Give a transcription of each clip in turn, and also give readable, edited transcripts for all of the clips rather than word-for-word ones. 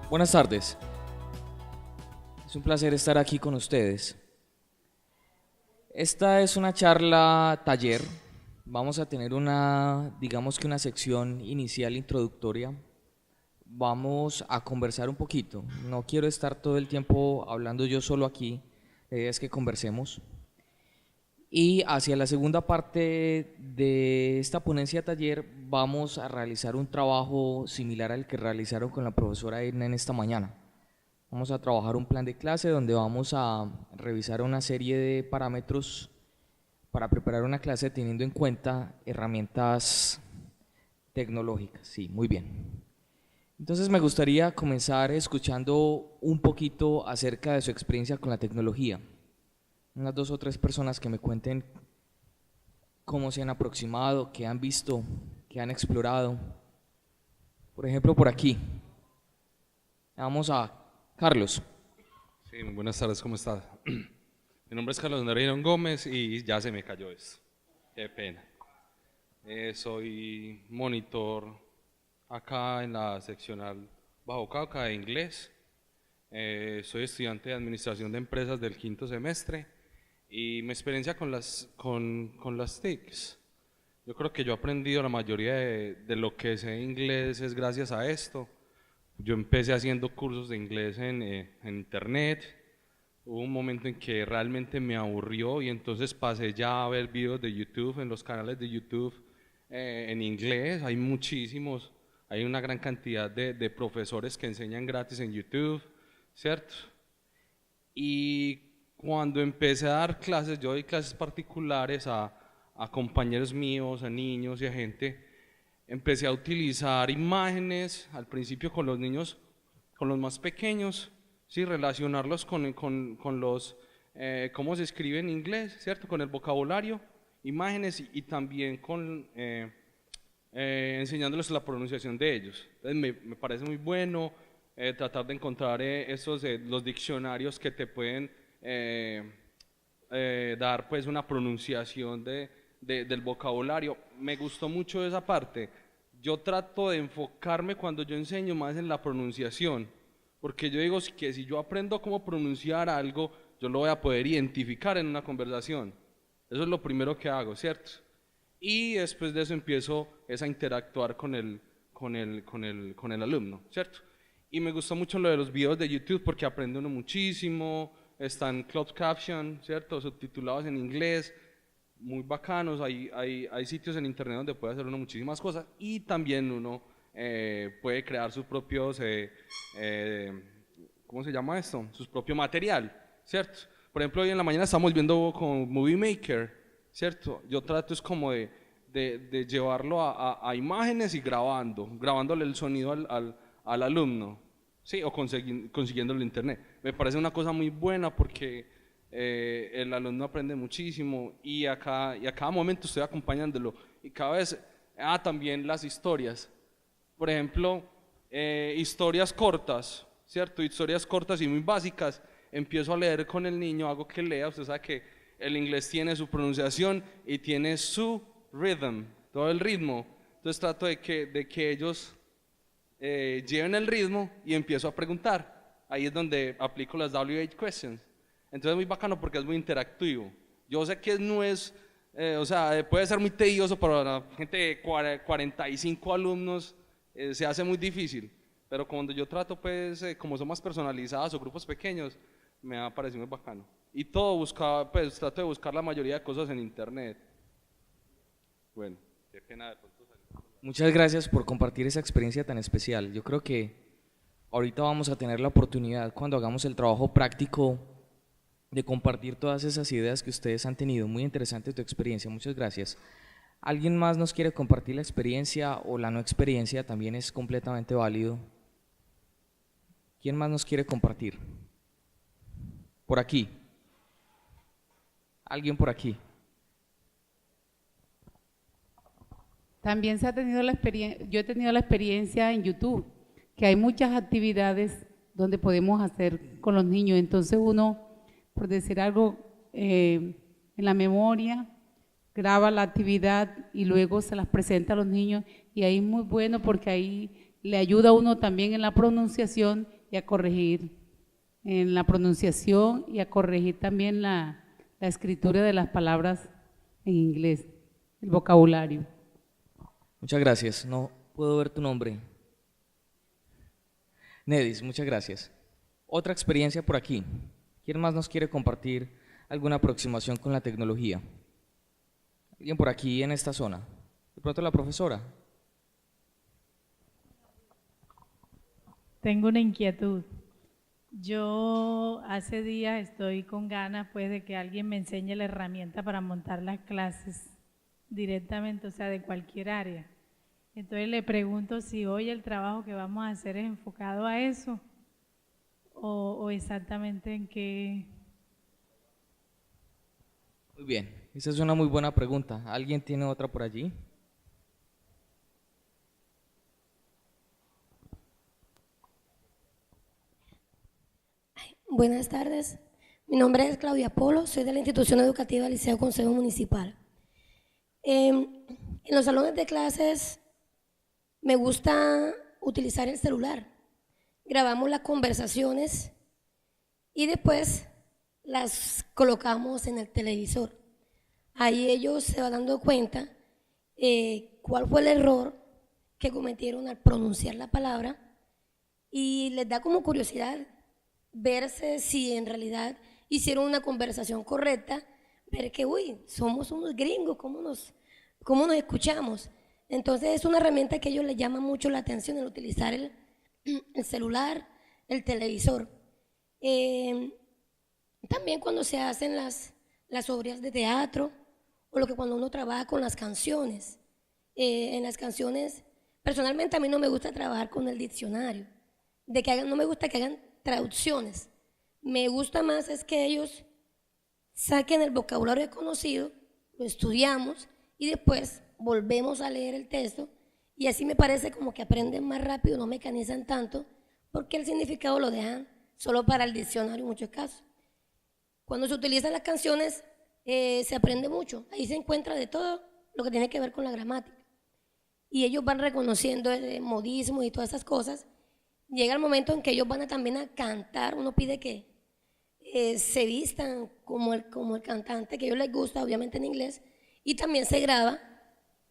Buenas tardes, es un placer estar aquí con ustedes. Esta es una charla taller, vamos a tener digamos que una sección inicial introductoria. Vamos a conversar un poquito, no quiero estar todo el tiempo hablando yo solo aquí, la idea es que conversemos. Y hacia la segunda parte de esta ponencia taller vamos a realizar un trabajo similar al que realizaron con la profesora Edna en esta mañana. Vamos a trabajar un plan de clase donde vamos a revisar una serie de parámetros para preparar una clase teniendo en cuenta herramientas tecnológicas. Sí, muy bien. Entonces me gustaría comenzar escuchando un poquito acerca de su experiencia con la tecnología. Unas 2 o 3 personas que me cuenten cómo se han aproximado, qué han visto, qué han explorado. Por ejemplo, por aquí. Vamos a Carlos. Sí, muy buenas tardes, ¿cómo estás? Mi nombre es Carlos Nereiro Gómez y ya se me cayó esto. Qué pena. Soy monitor acá en la seccional Bajo Cauca de inglés. Soy estudiante de Administración de Empresas del 5.º semestre y mi experiencia con las TICs. Yo creo que yo he aprendido la mayoría de lo que sé inglés es gracias a esto. Yo empecé haciendo cursos de inglés en internet. Hubo un momento en que realmente me aburrió y entonces pasé ya a ver videos de YouTube, en los canales de YouTube en inglés. Hay muchísimos, hay una gran cantidad de profesores que enseñan gratis en YouTube, ¿cierto? Y cuando empecé a dar clases, yo doy clases particulares a compañeros míos, a niños y a gente. Empecé a utilizar imágenes al principio con los niños, con los más pequeños, ¿sí? Relacionarlos con los, cómo se escribe en inglés, ¿cierto? Con el vocabulario, imágenes y también enseñándoles la pronunciación de ellos. Entonces me parece muy bueno tratar de encontrar los diccionarios que te pueden dar pues una pronunciación del vocabulario. Me gustó mucho esa parte. Yo trato de enfocarme cuando yo enseño más en la pronunciación, porque yo digo que si yo aprendo cómo pronunciar algo, yo lo voy a poder identificar en una conversación. Eso es lo primero que hago, ¿cierto? Y después de eso empiezo a interactuar con el alumno, ¿cierto? Y me gustó mucho lo de los videos de YouTube porque aprende uno muchísimo, están closed caption, ¿cierto? Subtitulados en inglés, muy bacanos, hay sitios en internet donde puede hacer uno muchísimas cosas y también uno puede crear sus propios, ¿cómo se llama esto? Su propio material, ¿cierto? Por ejemplo, hoy en la mañana estamos viendo con Movie Maker, ¿cierto? Yo trato es como de llevarlo a imágenes y grabándole el sonido al alumno, ¿sí? O consiguiéndolo en internet. Me parece una cosa muy buena porque el alumno aprende muchísimo y a cada momento estoy acompañándolo y cada vez, también las historias, por ejemplo, historias cortas, ¿cierto? Historias cortas y muy básicas, empiezo a leer con el niño, hago que lea, usted sabe que el inglés tiene su pronunciación y tiene su rhythm, todo el ritmo, entonces trato de que ellos lleven el ritmo y empiezo a preguntar, ahí es donde aplico las WH questions. Entonces es muy bacano porque es muy interactivo. Yo sé que no es, o sea, puede ser muy tedioso para la gente de 45 alumnos, se hace muy difícil, pero cuando yo trato, pues, como son más personalizadas o grupos pequeños, me ha parecido muy bacano. Y todo pues trato de buscar la mayoría de cosas en internet. Bueno, qué pena de pronto salir. Muchas gracias por compartir esa experiencia tan especial. Yo creo que ahorita vamos a tener la oportunidad cuando hagamos el trabajo práctico de compartir todas esas ideas que ustedes han tenido. Muy interesante tu experiencia, muchas gracias. ¿Alguien más nos quiere compartir la experiencia o la no experiencia? También es completamente válido. ¿Quién más nos quiere compartir? Por aquí. ¿Alguien por aquí? También se ha tenido la experiencia, yo he tenido la experiencia en YouTube, que hay muchas actividades donde podemos hacer con los niños. Entonces uno, por decir algo, en la memoria, graba la actividad y luego se las presenta a los niños y ahí es muy bueno porque ahí le ayuda a uno también en la pronunciación y a corregir en la pronunciación y a corregir también la escritura de las palabras en inglés, el vocabulario. Muchas gracias. No puedo ver tu nombre. Nedis, muchas gracias. Otra experiencia por aquí. ¿Quién más nos quiere compartir alguna aproximación con la tecnología? ¿Alguien por aquí en esta zona? De pronto la profesora. Tengo una inquietud. Yo hace días estoy con ganas pues de que alguien me enseñe la herramienta para montar las clases directamente, o sea, de cualquier área. Entonces le pregunto si hoy el trabajo que vamos a hacer es enfocado a eso o exactamente en qué. Muy bien, esa es una muy buena pregunta. ¿Alguien tiene otra por allí? Buenas tardes, mi nombre es Claudia Polo, soy de la institución educativa Liceo Consejo Municipal. En los salones de clases me gusta utilizar el celular. Grabamos las conversaciones y después las colocamos en el televisor. Ahí ellos se van dando cuenta cuál fue el error que cometieron al pronunciar la palabra y les da como curiosidad verse si en realidad hicieron una conversación correcta, ver que, uy, somos unos gringos, ¿cómo nos escuchamos? Entonces es una herramienta que a ellos les llama mucho la atención el utilizar el celular, el televisor. También cuando se hacen las obras de teatro o lo que cuando uno trabaja con las canciones. En las canciones, personalmente a mí no me gusta trabajar con el diccionario, no me gusta que hagan traducciones. Me gusta más es que ellos saquen el vocabulario conocido, lo estudiamos y después volvemos a leer el texto y así me parece como que aprenden más rápido, no mecanizan tanto porque el significado lo dejan solo para el diccionario en muchos casos. Cuando se utilizan las canciones se aprende mucho, ahí se encuentra de todo lo que tiene que ver con la gramática y ellos van reconociendo el modismo y todas esas cosas. Llega el momento en que ellos van también a cantar, uno pide que se vistan como el cantante que a ellos les gusta, obviamente en inglés, y también se graba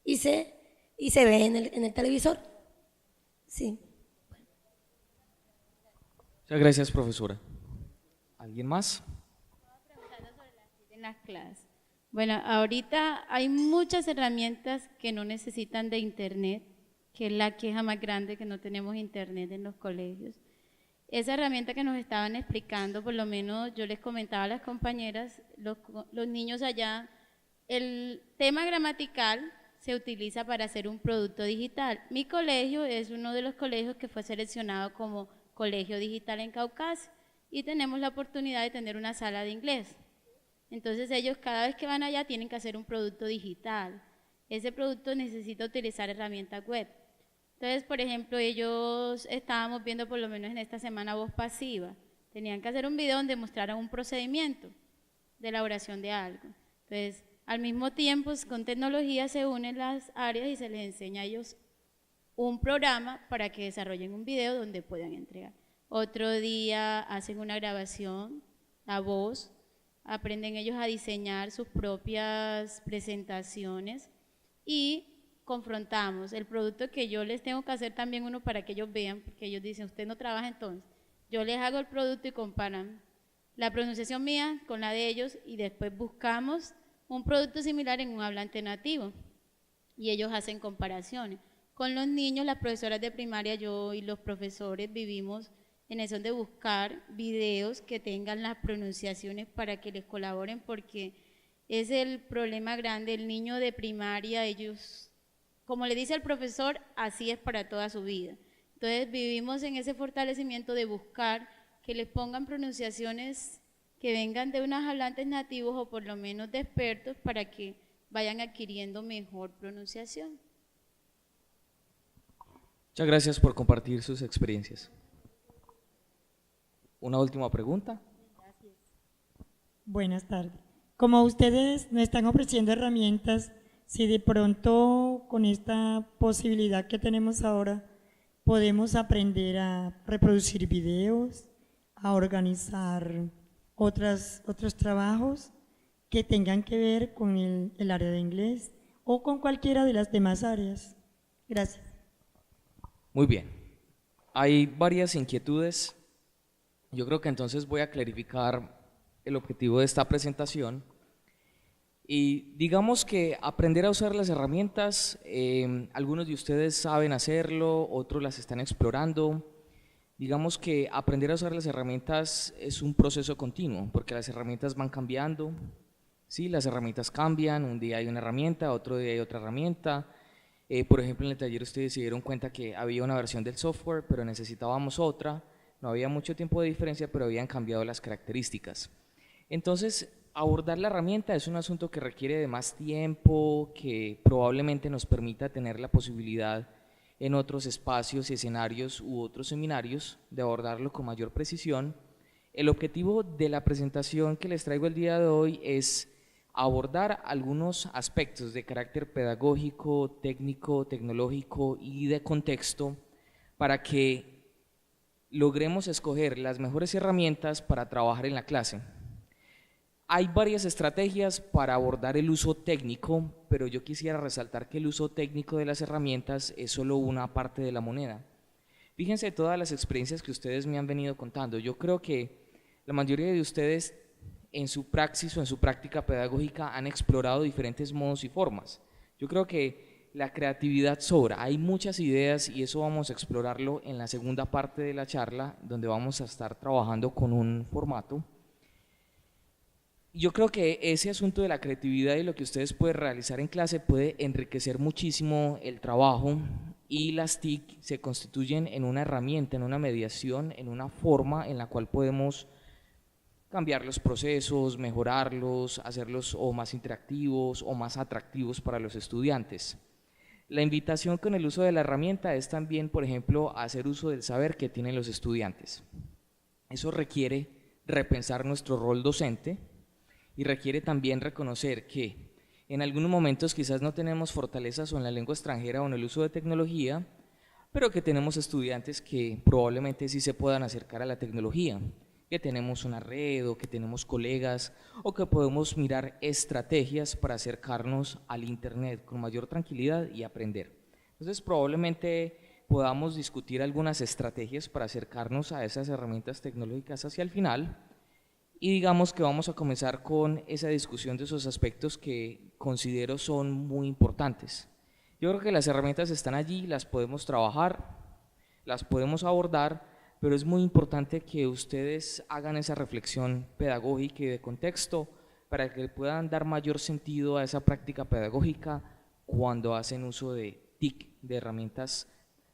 y se ve en el televisor. Sí. Muchas gracias, profesora. ¿Alguien más? En las clases. Bueno, ahorita hay muchas herramientas que no necesitan de internet, que es la queja más grande, que no tenemos internet en los colegios. Esa herramienta que nos estaban explicando, por lo menos yo les comentaba a las compañeras, los niños allá, el tema gramatical se utiliza para hacer un producto digital. Mi colegio es uno de los colegios que fue seleccionado como colegio digital en Caucasia y tenemos la oportunidad de tener una sala de inglés. Entonces ellos cada vez que van allá tienen que hacer un producto digital. Ese producto necesita utilizar herramientas web. Entonces, por ejemplo, ellos estábamos viendo por lo menos en esta semana voz pasiva. Tenían que hacer un video donde mostraran un procedimiento de elaboración de algo. Entonces, al mismo tiempo, con tecnología se unen las áreas y se les enseña a ellos un programa para que desarrollen un video donde puedan entregar. Otro día hacen una grabación, la voz, aprenden ellos a diseñar sus propias presentaciones y confrontamos el producto que yo les tengo que hacer también uno para que ellos vean, porque ellos dicen, usted no trabaja entonces. Yo les hago el producto y comparan la pronunciación mía con la de ellos y después buscamos un producto similar en un hablante nativo y ellos hacen comparaciones. Con los niños, las profesoras de primaria, yo y los profesores vivimos en eso de buscar videos que tengan las pronunciaciones para que les colaboren, porque es el problema grande. El niño de primaria, ellos, como le dice el profesor, así es para toda su vida. Entonces vivimos en ese fortalecimiento de buscar que les pongan pronunciaciones que vengan de unos hablantes nativos o por lo menos de expertos para que vayan adquiriendo mejor pronunciación. Muchas gracias por compartir sus experiencias. Una última pregunta. Gracias. Buenas tardes. Como ustedes nos están ofreciendo herramientas, si de pronto con esta posibilidad que tenemos ahora podemos aprender a reproducir videos, a organizar otros trabajos que tengan que ver con el área de inglés o con cualquiera de las demás áreas. Gracias. Muy bien. Hay varias inquietudes. Yo creo que entonces voy a clarificar el objetivo de esta presentación. Y digamos que aprender a usar las herramientas, algunos de ustedes saben hacerlo, otros las están explorando. Digamos que aprender a usar las herramientas es un proceso continuo, porque las herramientas van cambiando. Sí, las herramientas cambian, un día hay una herramienta, otro día hay otra herramienta. Por ejemplo, en el taller ustedes se dieron cuenta que había una versión del software, pero necesitábamos otra. No había mucho tiempo de diferencia, pero habían cambiado las características. Entonces, abordar la herramienta es un asunto que requiere de más tiempo, que probablemente nos permita tener la posibilidad en otros espacios, escenarios u otros seminarios de abordarlo con mayor precisión. El objetivo de la presentación que les traigo el día de hoy es abordar algunos aspectos de carácter pedagógico, técnico, tecnológico y de contexto para que logremos escoger las mejores herramientas para trabajar en la clase. Hay varias estrategias para abordar el uso técnico, pero yo quisiera resaltar que el uso técnico de las herramientas es solo una parte de la moneda. Fíjense todas las experiencias que ustedes me han venido contando. Yo creo que la mayoría de ustedes en su praxis o en su práctica pedagógica han explorado diferentes modos y formas. Yo creo que la creatividad sobra, hay muchas ideas y eso vamos a explorarlo en la segunda parte de la charla, donde vamos a estar trabajando con un formato. Yo creo que ese asunto de la creatividad y lo que ustedes pueden realizar en clase puede enriquecer muchísimo el trabajo, y las TIC se constituyen en una herramienta, en una mediación, en una forma en la cual podemos cambiar los procesos, mejorarlos, hacerlos o más interactivos o más atractivos para los estudiantes. La invitación con el uso de la herramienta es también, por ejemplo, hacer uso del saber que tienen los estudiantes. Eso requiere repensar nuestro rol docente y requiere también reconocer que en algunos momentos quizás no tenemos fortalezas o en la lengua extranjera o en el uso de tecnología, pero que tenemos estudiantes que probablemente sí se puedan acercar a la tecnología, que tenemos una red o que tenemos colegas o que podemos mirar estrategias para acercarnos al internet con mayor tranquilidad y aprender. Entonces probablemente podamos discutir algunas estrategias para acercarnos a esas herramientas tecnológicas hacia el final, y digamos que vamos a comenzar con esa discusión de esos aspectos que considero son muy importantes. Yo creo que las herramientas están allí, las podemos trabajar, las podemos abordar, pero es muy importante que ustedes hagan esa reflexión pedagógica y de contexto para que puedan dar mayor sentido a esa práctica pedagógica cuando hacen uso de TIC, de herramientas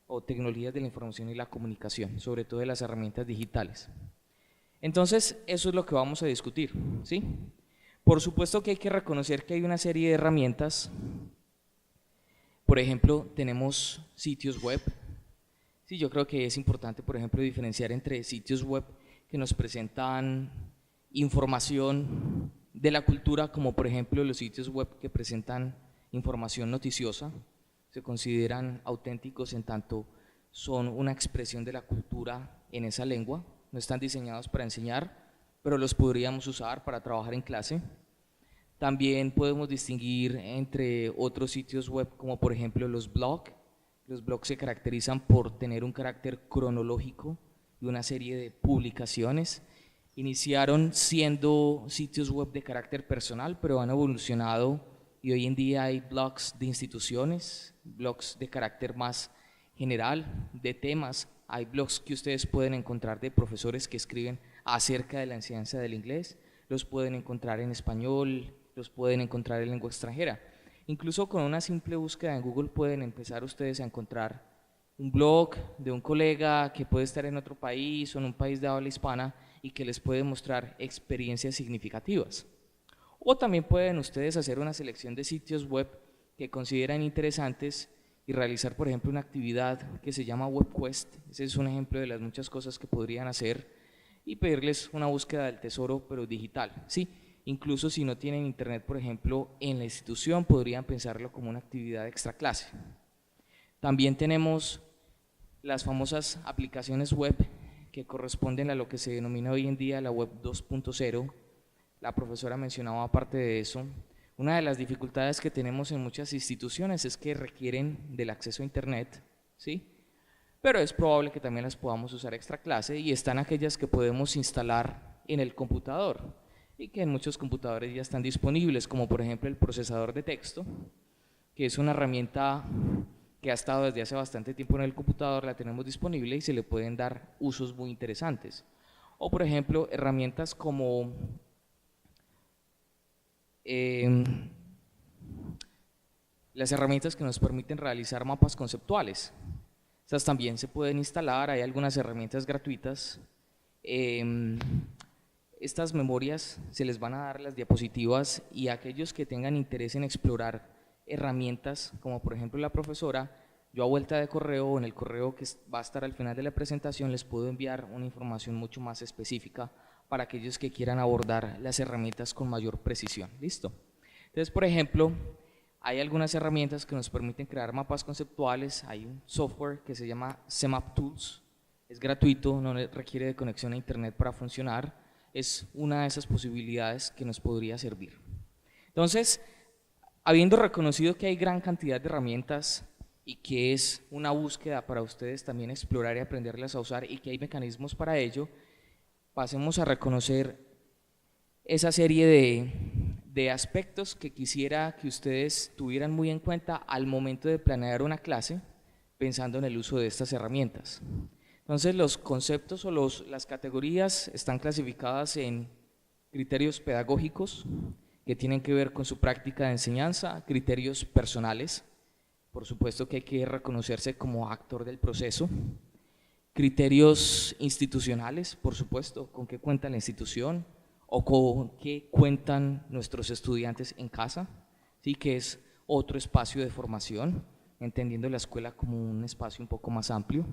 o tecnologías de la información y la comunicación, sobre todo de las herramientas digitales. Entonces, eso es lo que vamos a discutir, ¿sí? Por supuesto que hay que reconocer que hay una serie de herramientas. Por ejemplo, tenemos sitios web. Sí, yo creo que es importante, por ejemplo, diferenciar entre sitios web que nos presentan información de la cultura, como por ejemplo los sitios web que presentan información noticiosa. Se consideran auténticos en tanto son una expresión de la cultura en esa lengua. No están diseñados para enseñar, pero los podríamos usar para trabajar en clase. También podemos distinguir entre otros sitios web como por ejemplo los blogs. Los blogs se caracterizan por tener un carácter cronológico y una serie de publicaciones. Iniciaron siendo sitios web de carácter personal, pero han evolucionado y hoy en día hay blogs de instituciones, blogs de carácter más general, de temas. Hay blogs que ustedes pueden encontrar de profesores que escriben acerca de la enseñanza del inglés, los pueden encontrar en español, los pueden encontrar en lengua extranjera. Incluso con una simple búsqueda en Google pueden empezar ustedes a encontrar un blog de un colega que puede estar en otro país o en un país de habla hispana y que les puede mostrar experiencias significativas. O también pueden ustedes hacer una selección de sitios web que consideran interesantes y realizar, por ejemplo, una actividad que se llama WebQuest. Ese es un ejemplo de las muchas cosas que podrían hacer y pedirles una búsqueda del tesoro, pero digital. Sí, incluso si no tienen internet, por ejemplo, en la institución, podrían pensarlo como una actividad extra clase. También tenemos las famosas aplicaciones web que corresponden a lo que se denomina hoy en día la web 2.0. La profesora mencionaba aparte de eso, una de las dificultades que tenemos en muchas instituciones es que requieren del acceso a internet, ¿sí? Pero es probable que también las podamos usar extra clase, y están aquellas que podemos instalar en el computador y que en muchos computadores ya están disponibles, como por ejemplo el procesador de texto, que es una herramienta que ha estado desde hace bastante tiempo en el computador, la tenemos disponible y se le pueden dar usos muy interesantes. O por ejemplo herramientas como las herramientas que nos permiten realizar mapas conceptuales. Estas también se pueden instalar, hay algunas herramientas gratuitas. Estas memorias se les van a dar las diapositivas, y a aquellos que tengan interés en explorar herramientas, como por ejemplo la profesora, yo a vuelta de correo o en el correo que va a estar al final de la presentación les puedo enviar una información mucho más específica para aquellos que quieran abordar las herramientas con mayor precisión. ¿Listo? Entonces, por ejemplo, hay algunas herramientas que nos permiten crear mapas conceptuales. Hay un software que se llama CMap Tools, es gratuito, no requiere de conexión a internet para funcionar, es una de esas posibilidades que nos podría servir. Entonces, habiendo reconocido que hay gran cantidad de herramientas y que es una búsqueda para ustedes también explorar y aprenderlas a usar, y que hay mecanismos para ello, pasemos a reconocer esa serie de aspectos que quisiera que ustedes tuvieran muy en cuenta al momento de planear una clase, pensando en el uso de estas herramientas. Entonces, los conceptos o las categorías están clasificadas en criterios pedagógicos, que tienen que ver con su práctica de enseñanza; criterios personales, por supuesto que hay que reconocerse como actor del proceso; criterios institucionales, por supuesto, con qué cuenta la institución o con qué cuentan nuestros estudiantes en casa, ¿sí? Que es otro espacio de formación, entendiendo la escuela como un espacio un poco más amplio;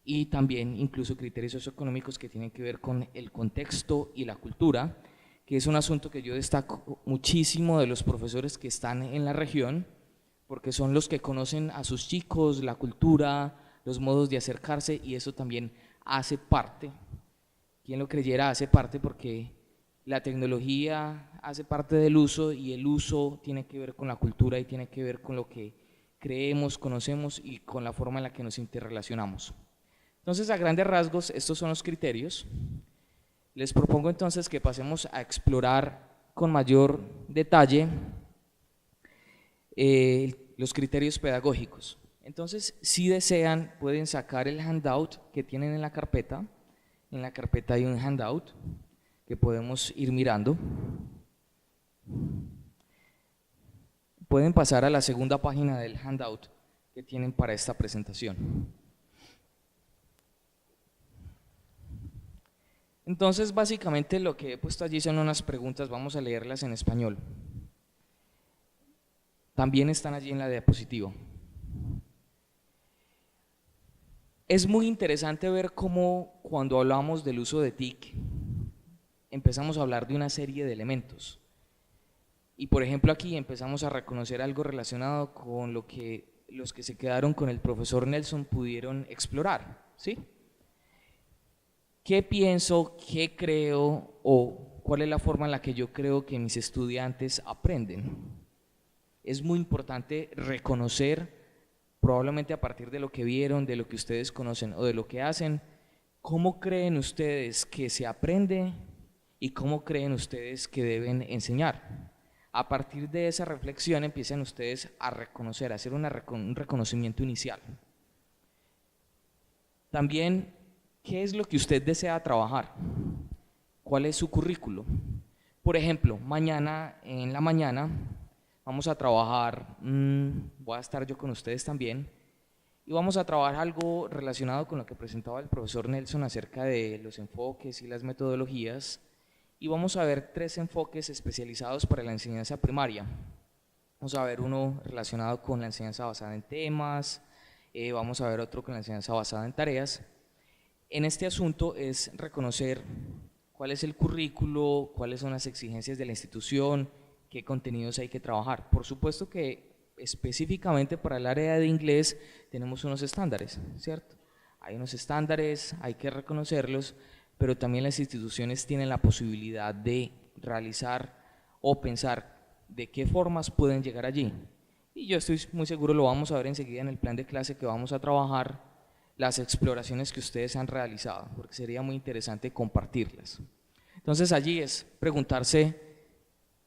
y también incluso criterios socioeconómicos que tienen que ver con el contexto y la cultura, que es un asunto que yo destaco muchísimo de los profesores que están en la región, porque son los que conocen a sus chicos, la cultura, los modos de acercarse, y eso también hace parte, quien lo creyera, hace parte, porque la tecnología hace parte del uso, y el uso tiene que ver con la cultura y tiene que ver con lo que creemos, conocemos y con la forma en la que nos interrelacionamos. Entonces, a grandes rasgos, estos son los criterios. Les propongo entonces que pasemos a explorar con mayor detalle los criterios pedagógicos. Entonces, si desean, pueden sacar el handout que tienen en la carpeta. En la carpeta hay un handout que podemos ir mirando. Pueden pasar a la segunda página del handout que tienen para esta presentación. Entonces, básicamente lo que he puesto allí son unas preguntas, vamos a leerlas en español. También están allí en la diapositiva. Es muy interesante ver cómo cuando hablamos del uso de TIC, empezamos a hablar de una serie de elementos. Y por ejemplo aquí empezamos a reconocer algo relacionado con lo que los que se quedaron con el profesor Nelson pudieron explorar, ¿sí? ¿Qué pienso, qué creo o cuál es la forma en la que yo creo que mis estudiantes aprenden? Es muy importante reconocer, probablemente a partir de lo que vieron, de lo que ustedes conocen o de lo que hacen, cómo creen ustedes que se aprende y cómo creen ustedes que deben enseñar. A partir de esa reflexión empiezan ustedes a reconocer, a hacer un reconocimiento inicial. También, ¿qué es lo que usted desea trabajar? ¿Cuál es su currículo? Por ejemplo, mañana, en la mañana, vamos a trabajar, voy a estar yo con ustedes también, y vamos a trabajar algo relacionado con lo que presentaba el profesor Nelson acerca de los enfoques y las metodologías, y vamos a ver 3 enfoques especializados para la enseñanza primaria. Vamos a ver uno relacionado con la enseñanza basada en temas, vamos a ver otro con la enseñanza basada en tareas. En este asunto es reconocer cuál es el currículo, cuáles son las exigencias de la institución, qué contenidos hay que trabajar. Por supuesto que específicamente para el área de inglés tenemos unos estándares, ¿cierto? Hay unos estándares, hay que reconocerlos, pero también las instituciones tienen la posibilidad de realizar o pensar de qué formas pueden llegar allí. Y yo estoy muy seguro, lo vamos a ver enseguida en el plan de clase que vamos a trabajar, las exploraciones que ustedes han realizado, porque sería muy interesante compartirlas. Entonces allí es preguntarse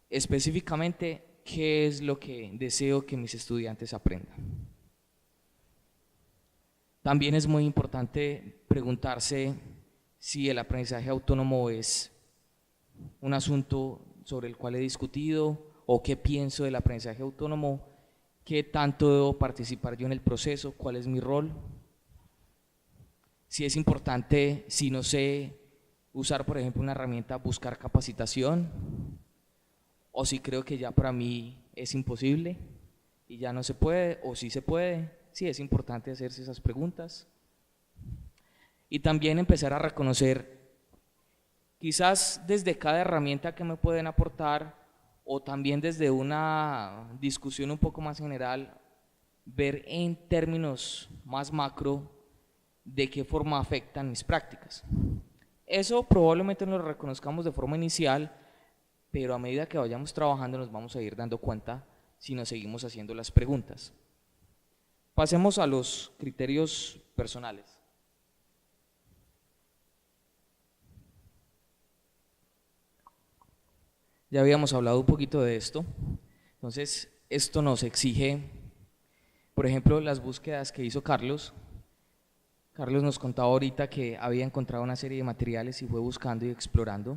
específicamente qué es lo que deseo que mis estudiantes aprendan. También es muy importante preguntarse si el aprendizaje autónomo es un asunto sobre el cual he discutido o qué pienso del aprendizaje autónomo, qué tanto debo participar yo en el proceso, cuál es mi rol. Si es importante, si no sé usar, por ejemplo, una herramienta, buscar capacitación, o si creo que ya para mí es imposible y ya no se puede, o si se puede. Sí, es importante hacerse esas preguntas. Y también empezar a reconocer, quizás desde cada herramienta que me pueden aportar, o también desde una discusión un poco más general, ver en términos más macro de qué forma afectan mis prácticas. Eso probablemente no lo reconozcamos de forma inicial, pero a medida que vayamos trabajando nos vamos a ir dando cuenta si nos seguimos haciendo las preguntas. Pasemos a los criterios personales. Ya habíamos hablado un poquito de esto, entonces esto nos exige, por ejemplo, las búsquedas que hizo Carlos. Carlos nos contaba ahorita que había encontrado una serie de materiales y fue buscando y explorando.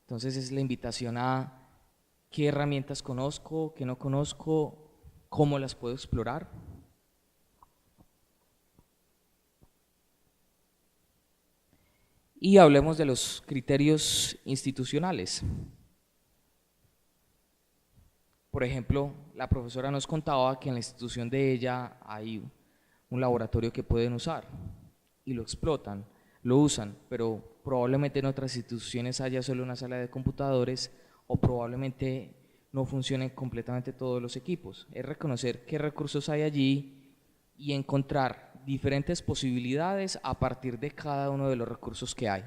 Entonces es la invitación a qué herramientas conozco, qué no conozco, cómo las puedo explorar. Y hablemos de los criterios institucionales. Por ejemplo, la profesora nos contaba que en la institución de ella hay un laboratorio que pueden usar y lo explotan, lo usan, pero probablemente en otras instituciones haya solo una sala de computadores o probablemente no funcionen completamente todos los equipos. Es reconocer qué recursos hay allí y encontrar diferentes posibilidades a partir de cada uno de los recursos que hay.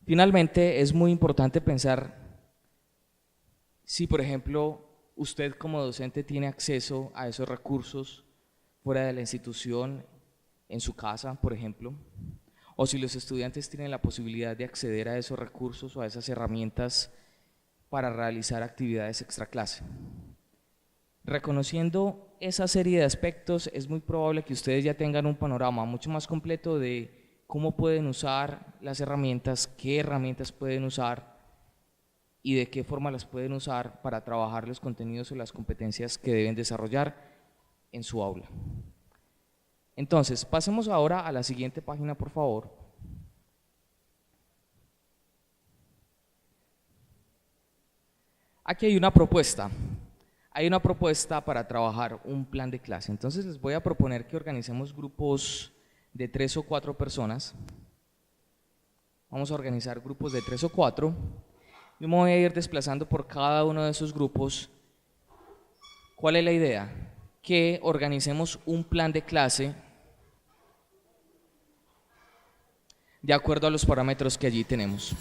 Finalmente, es muy importante pensar si, por ejemplo, usted como docente tiene acceso a esos recursos fuera de la institución, en su casa, por ejemplo, o si los estudiantes tienen la posibilidad de acceder a esos recursos o a esas herramientas para realizar actividades extraclase. Reconociendo esa serie de aspectos, es muy probable que ustedes ya tengan un panorama mucho más completo de cómo pueden usar las herramientas, qué herramientas pueden usar y de qué forma las pueden usar para trabajar los contenidos o las competencias que deben desarrollar en su aula. Entonces, pasemos ahora a la siguiente página, por favor. Aquí hay una propuesta para trabajar un plan de clase. Entonces les voy a proponer que organicemos grupos de 3 o 4 personas. Vamos a organizar grupos de 3 o 4. Yo me voy a ir desplazando por cada uno de esos grupos. ¿Cuál es la idea? Que organicemos un plan de clase de acuerdo a los parámetros que allí tenemos.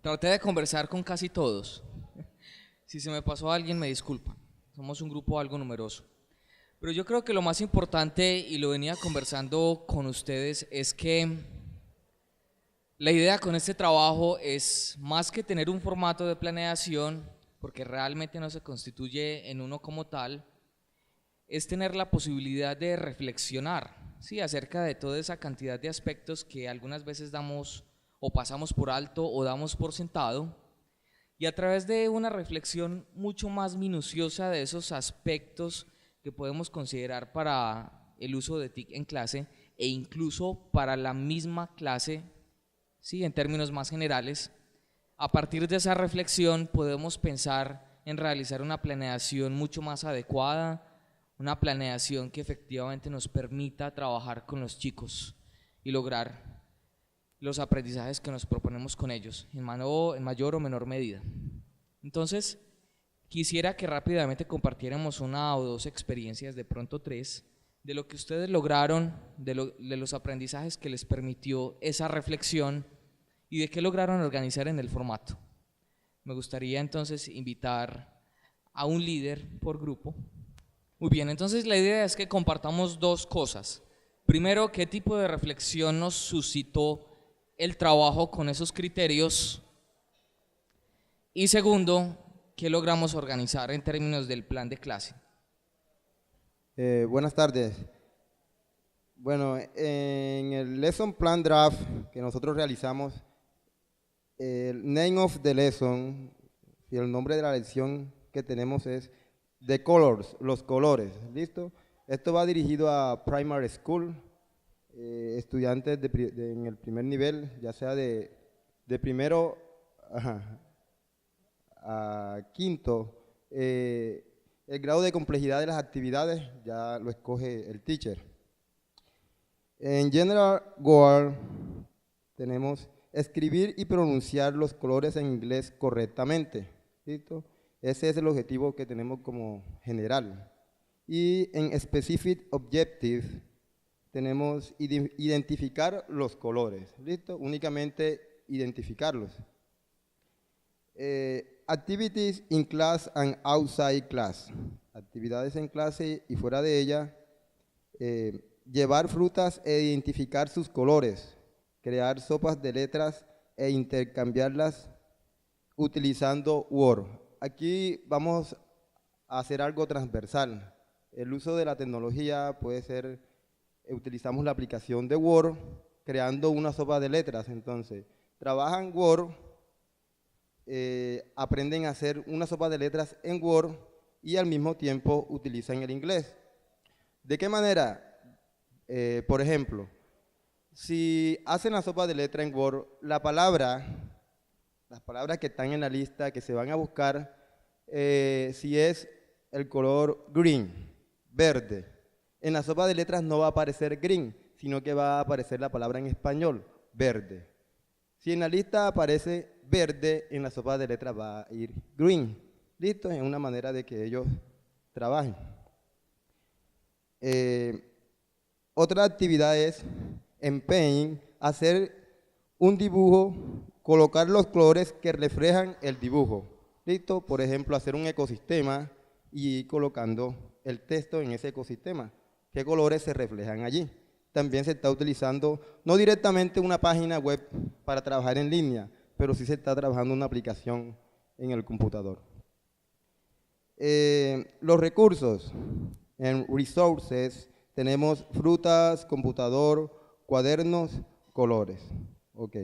Traté de conversar con casi todos. Si se me pasó a alguien, me disculpan. Somos un grupo algo numeroso. Pero yo creo que lo más importante, y lo venía conversando con ustedes, es que la idea con este trabajo es más que tener un formato de planeación, porque realmente no se constituye en uno como tal, es tener la posibilidad de reflexionar, ¿sí?, acerca de toda esa cantidad de aspectos que algunas veces damos o pasamos por alto o damos por sentado, y a través de una reflexión mucho más minuciosa de esos aspectos que podemos considerar para el uso de TIC en clase e incluso para la misma clase, ¿sí?, en términos más generales, a partir de esa reflexión podemos pensar en realizar una planeación mucho más adecuada, una planeación que efectivamente nos permita trabajar con los chicos y lograr los aprendizajes que nos proponemos con ellos, en mayor o menor medida. Entonces, quisiera que rápidamente compartiéramos una o dos experiencias, de pronto tres, de lo que ustedes lograron, de los aprendizajes que les permitió esa reflexión y de qué lograron organizar en el formato. Me gustaría entonces invitar a un líder por grupo. Muy bien, entonces la idea es que compartamos dos cosas. Primero, qué tipo de reflexión nos suscitó el trabajo con esos criterios, y segundo, qué logramos organizar en términos del plan de clase. Buenas tardes. Bueno, en el Lesson Plan Draft que nosotros realizamos, el name of the lesson y el nombre de la lección que tenemos es The Colors, los colores, ¿listo? Esto va dirigido a Primary School, estudiantes en el primer nivel, ya sea de primero a quinto. El grado de complejidad de las actividades ya lo escoge el teacher. En General Goal tenemos escribir y pronunciar los colores en inglés correctamente, ¿listo? Ese es el objetivo que tenemos como general. Y en Specific Objective tenemos identificar los colores, ¿listo? Únicamente identificarlos. Activities in class and outside class. Actividades en clase y fuera de ella. Llevar frutas e identificar sus colores. Crear sopas de letras e intercambiarlas utilizando Word. Aquí vamos a hacer algo transversal. El uso de la tecnología puede ser, utilizamos la aplicación de Word creando una sopa de letras. Entonces, trabajan Word, aprenden a hacer una sopa de letras en Word y al mismo tiempo utilizan el inglés. ¿De qué manera? Por ejemplo, si hacen la sopa de letras en Word, las palabras que están en la lista, que se van a buscar, si es el color green, verde, en la sopa de letras no va a aparecer green, sino que va a aparecer la palabra en español, verde. Si en la lista aparece verde, en la sopa de letras va a ir green. ¿Listo? Es una manera de que ellos trabajen. Otra actividad es, en Paint, hacer un dibujo, colocar los colores que reflejan el dibujo. ¿Listo? Por ejemplo, hacer un ecosistema y ir colocando el texto en ese ecosistema. ¿Qué colores se reflejan allí? También se está utilizando, no directamente una página web para trabajar en línea, pero sí se está trabajando una aplicación en el computador. Los recursos, en Resources tenemos frutas, computador, cuadernos, colores. Ok.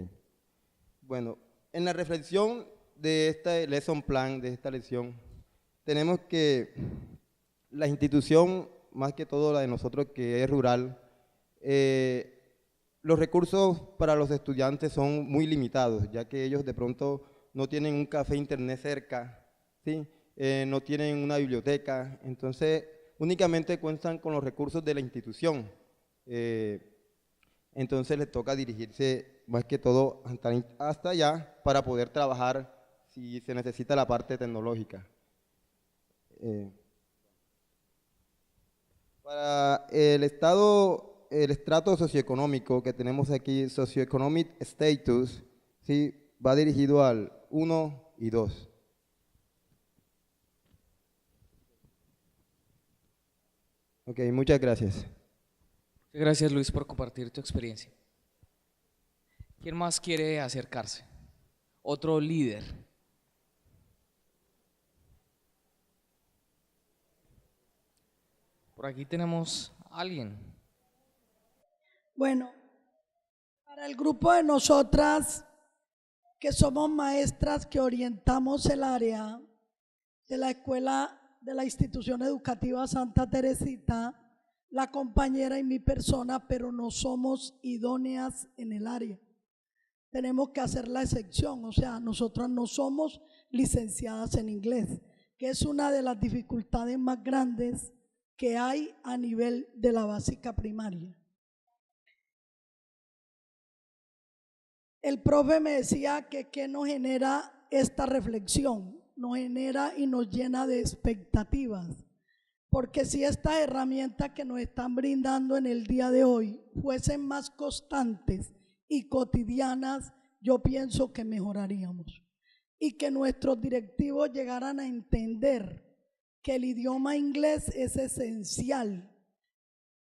Bueno, en la reflexión de este lesson plan, de esta lección, tenemos que la institución, más que todo la de nosotros que es rural, los recursos para los estudiantes son muy limitados, ya que ellos de pronto no tienen un café internet cerca, ¿sí? No tienen una biblioteca, entonces únicamente cuentan con los recursos de la institución. Entonces les toca dirigirse más que todo hasta allá para poder trabajar si se necesita la parte tecnológica. Para el estrato socioeconómico que tenemos aquí, socioeconomic status, ¿sí? va dirigido al 1 y 2. Ok, muchas gracias. Muchas gracias, Luis, por compartir tu experiencia. ¿Quién más quiere acercarse? Otro líder. Por aquí tenemos a alguien. Bueno, para el grupo de nosotras que somos maestras que orientamos el área de la escuela de la institución educativa Santa Teresita, la compañera y mi persona, pero no somos idóneas en el área. Tenemos que hacer la excepción, o sea, nosotras no somos licenciadas en inglés, que es una de las dificultades más grandes que hay a nivel de la básica primaria. El profe me decía que qué nos genera esta reflexión, nos genera y nos llena de expectativas, porque si estas herramientas que nos están brindando en el día de hoy fuesen más constantes y cotidianas, yo pienso que mejoraríamos y que nuestros directivos llegaran a entender que el idioma inglés es esencial,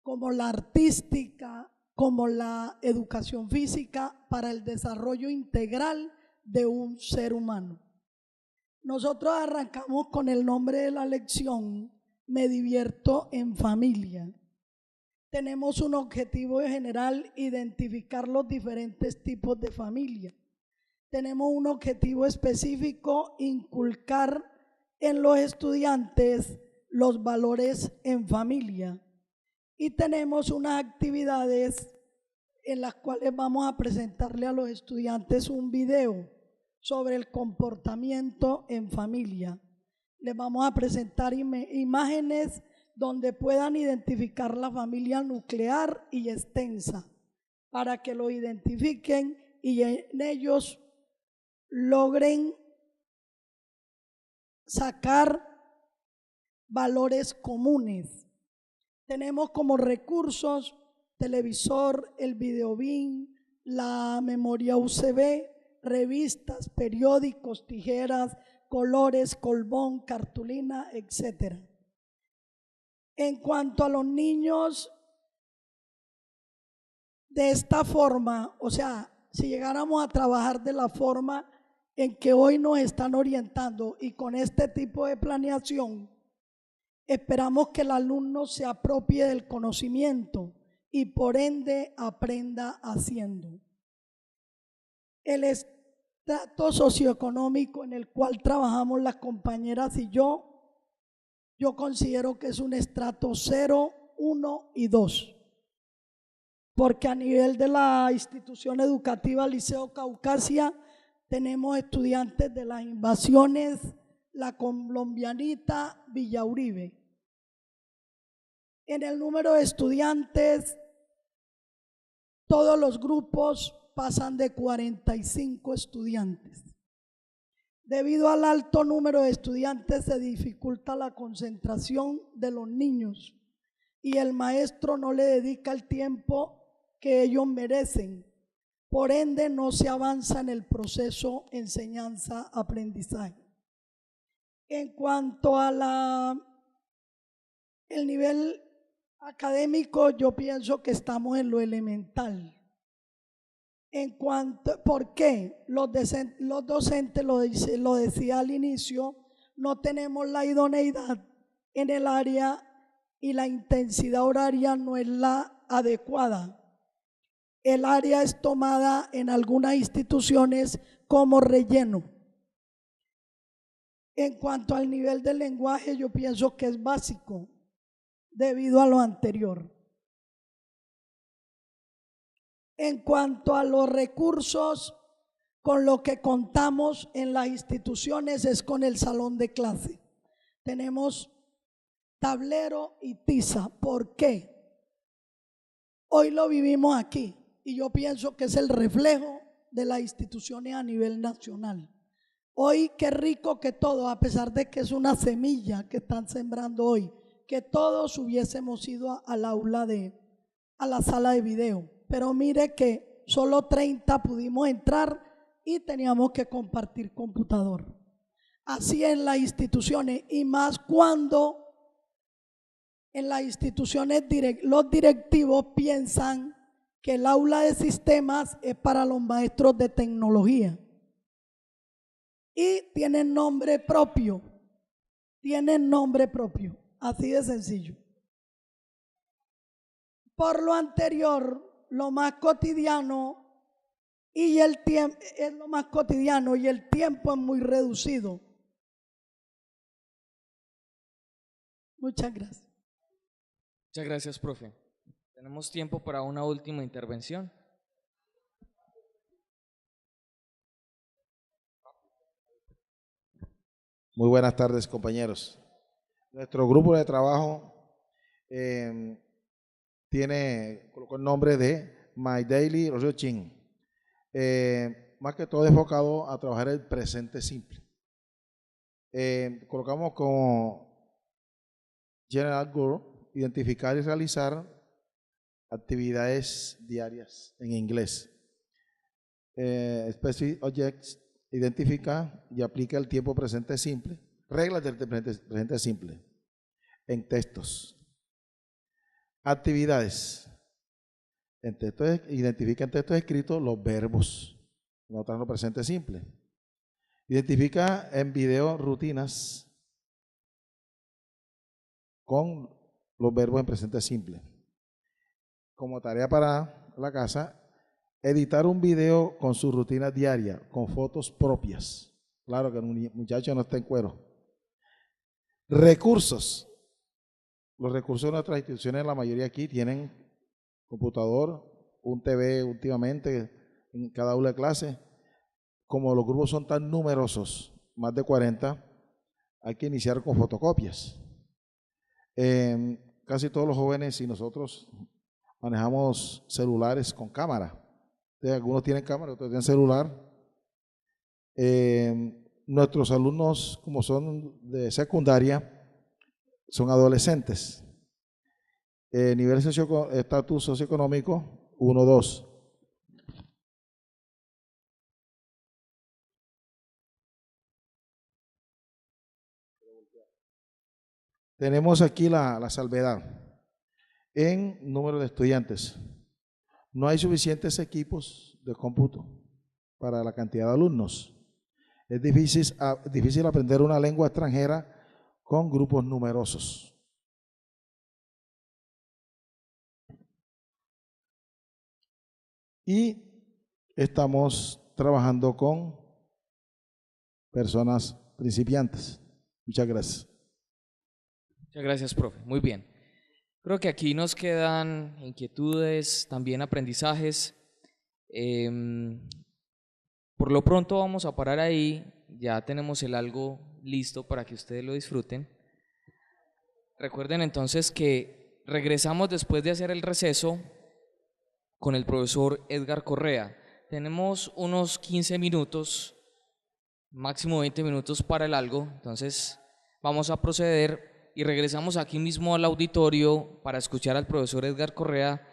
como la artística, como la educación física, para el desarrollo integral de un ser humano. Nosotros arrancamos con el nombre de la lección, Me divierto en familia. Tenemos un objetivo general, identificar los diferentes tipos de familia. Tenemos un objetivo específico, inculcar en los estudiantes los valores en familia. Y tenemos unas actividades en las cuales vamos a presentarle a los estudiantes un video sobre el comportamiento en familia. Les vamos a presentar imágenes donde puedan identificar la familia nuclear y extensa, para que lo identifiquen y en ellos logren sacar valores comunes. Tenemos como recursos televisor, el videobin, la memoria USB, revistas, periódicos, tijeras, colores, colbón, cartulina, etc. En cuanto a los niños, de esta forma, o sea, si llegáramos a trabajar de la forma en que hoy nos están orientando y con este tipo de planeación, esperamos que el alumno se apropie del conocimiento y por ende aprenda haciendo. El estrato socioeconómico en el cual trabajamos las compañeras y yo considero que es un estrato 0, 1 y 2, porque a nivel de la institución educativa Liceo Caucasia tenemos estudiantes de las invasiones, la Colombianita, Villa Uribe. En el número de estudiantes, todos los grupos pasan de 45 estudiantes. Debido al alto número de estudiantes se dificulta la concentración de los niños y el maestro no le dedica el tiempo que ellos merecen. Por ende, no se avanza en el proceso enseñanza-aprendizaje. En cuanto a el nivel académico, yo pienso que estamos en lo elemental. ¿Por qué? Los docentes, lo decía al inicio, no tenemos la idoneidad en el área y la intensidad horaria no es la adecuada. El área es tomada en algunas instituciones como relleno. En cuanto al nivel del lenguaje, yo pienso que es básico debido a lo anterior. En cuanto a los recursos, con lo que contamos en las instituciones es con el salón de clase. Tenemos tablero y tiza. ¿Por qué? Hoy lo vivimos aquí y yo pienso que es el reflejo de las instituciones a nivel nacional. Hoy qué rico que todo, a pesar de que es una semilla que están sembrando hoy, que todos hubiésemos ido al aula a la sala de video. Pero mire que solo 30 pudimos entrar y teníamos que compartir computador. Así en las instituciones, y más cuando en las instituciones los directivos piensan que el aula de sistemas es para los maestros de tecnología y tienen nombre propio, así de sencillo. Por lo anterior, lo más cotidiano y el tiempo es lo más cotidiano y el tiempo es muy reducido. Muchas gracias. Muchas gracias, profe. Tenemos tiempo para una última intervención. Muy buenas tardes, compañeros. Nuestro grupo de trabajo colocó el nombre de My Daily Routine. Más que todo enfocado a trabajar el presente simple. Colocamos como General Goal identificar y realizar actividades diarias en inglés. Specific Objects identifica y aplica el tiempo presente simple, reglas del presente simple en textos. Actividades. En textos, identifica en textos escritos los verbos, notando presente simple. Identifica en video rutinas con los verbos en presente simple. Como tarea para la casa, editar un video con su rutina diaria, con fotos propias. Claro que un muchacho no está en cuero. Recursos. Los recursos de nuestras instituciones, la mayoría aquí tienen computador, un TV últimamente en cada aula de clase. Como los grupos son tan numerosos, más de 40, hay que iniciar con fotocopias. Casi todos los jóvenes y nosotros manejamos celulares con cámara. Algunos tienen cámara, otros tienen celular. Nuestros alumnos, como son de secundaria, son adolescentes. Nivel estatus socioeconómico 1, 2. Tenemos aquí la salvedad en número de estudiantes. No hay suficientes equipos de cómputo para la cantidad de alumnos. Es difícil aprender una lengua extranjera con grupos numerosos. Y estamos trabajando con personas principiantes. Muchas gracias. Muchas gracias, profe. Muy bien. Creo que aquí nos quedan inquietudes, también aprendizajes. Por lo pronto vamos a parar ahí. Ya tenemos el algo listo para que ustedes lo disfruten. Recuerden entonces que regresamos después de hacer el receso con el profesor Edgar Correa. Tenemos unos 15 minutos, máximo 20 minutos para el algo. Entonces vamos a proceder y regresamos aquí mismo al auditorio para escuchar al profesor Edgar Correa,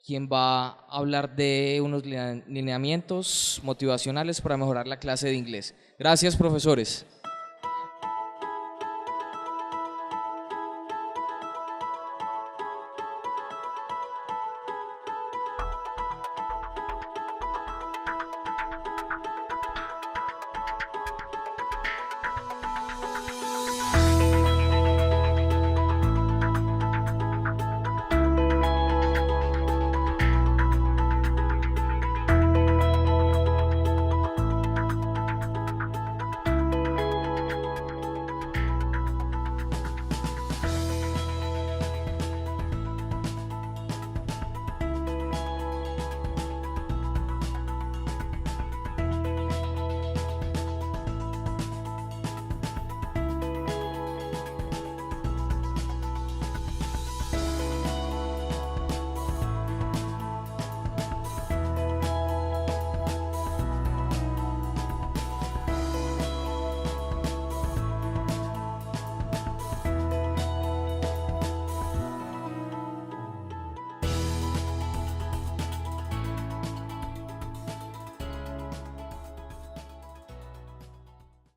quien va a hablar de unos lineamientos motivacionales para mejorar la clase de inglés. Gracias, profesores.